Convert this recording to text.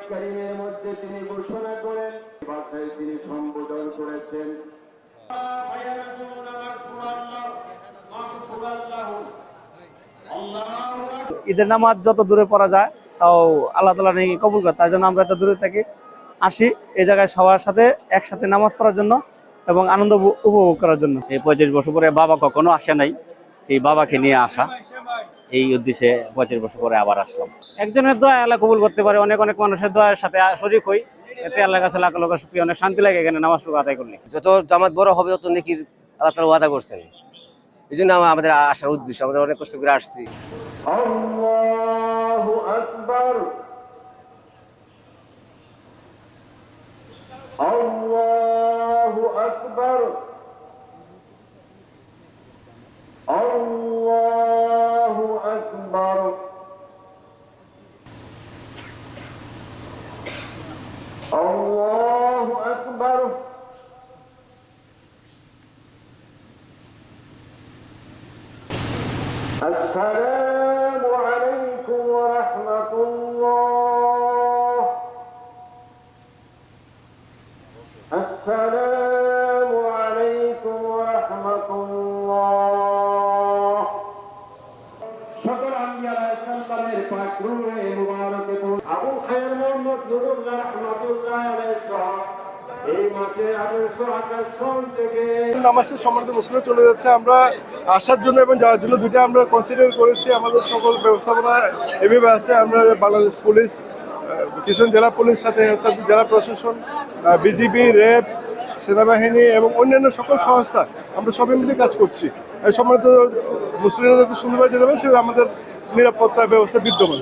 কারীমের মধ্যে তিনি ঘোষণা করেন, ভাষায় তিনি সম্বোধন করেছেন, ঈদের নামাজ যত দূরে পড়া যায় তাও আল্লাহ তাআলা নাকি কবুল করে, তার জন্য আমরা এত দূরে থেকে আসি এই জায়গায় সবার সাথে একসাথে নামাজ পড়ার জন্য এবং আনন্দ উপভোগ করার জন্য। এই 35 বছর পরে বাবা কখনো আসে নাই, এই বাবাকে নিয়ে আসা, এই উদ্দেশ্যে 35 বছর পরে আবার আসলাম। একজনের দোয়া আল্লাহ কবুল করতে পারে, অনেক অনেক মানুষের দোয়ার সাথে শরীক হই, এতে আল্লাহর কাছে লাখ লাখ শুকরিয়া, অনেক শান্তি লাগে এখানে নামাজ আদায় করলে। যত জামাত বড় হবে তত নেকির আল্লাহ তাআলা ওয়াদা করছেন, এই জন্য আমাদের আসার উদ্দেশ্য, আমাদের অনেক কষ্ট করে আসছি। আল্লাহু আকবার, আল্লাহু আকবার, আল্লাহু আকবার, আল্লাহু আকবার। السلام عليكم ورحمة الله. السلام عليكم ورحمة الله. সকল আম্বিয়া আলাইহিস সালামের পাক রূহে মুবারকে আবু খায়র মোহাম্মদ নুরুল্লাহ রাহমাতুল্লাহ আলাইহি এই মাঠে 1828 সাল থেকে নামাজের সম্মানিত মুসলিম চলে যাচ্ছে। আমরা আসার জন্য এবং যাওয়ার জন্য দুইটা আমরা কনসিডার করেছি। আমাদের সকল ব্যবস্থাপনা এভাবে আছে। আমরা বাংলাদেশ পুলিশ, কিশোরগঞ্জ জেলা পুলিশ, সাথে জেলা প্রশাসন, বিজিবি, র্যাব, সেনাবাহিনী এবং অন্যান্য সকল সংস্থা, আমরা সবাই মিলে কাজ করছি। সম্মানিত মুসলিমরা যাতে সুন্দরভাবে যেতে পারে সেভাবে আমাদের নিরাপত্তা ব্যবস্থা বিদ্যমান।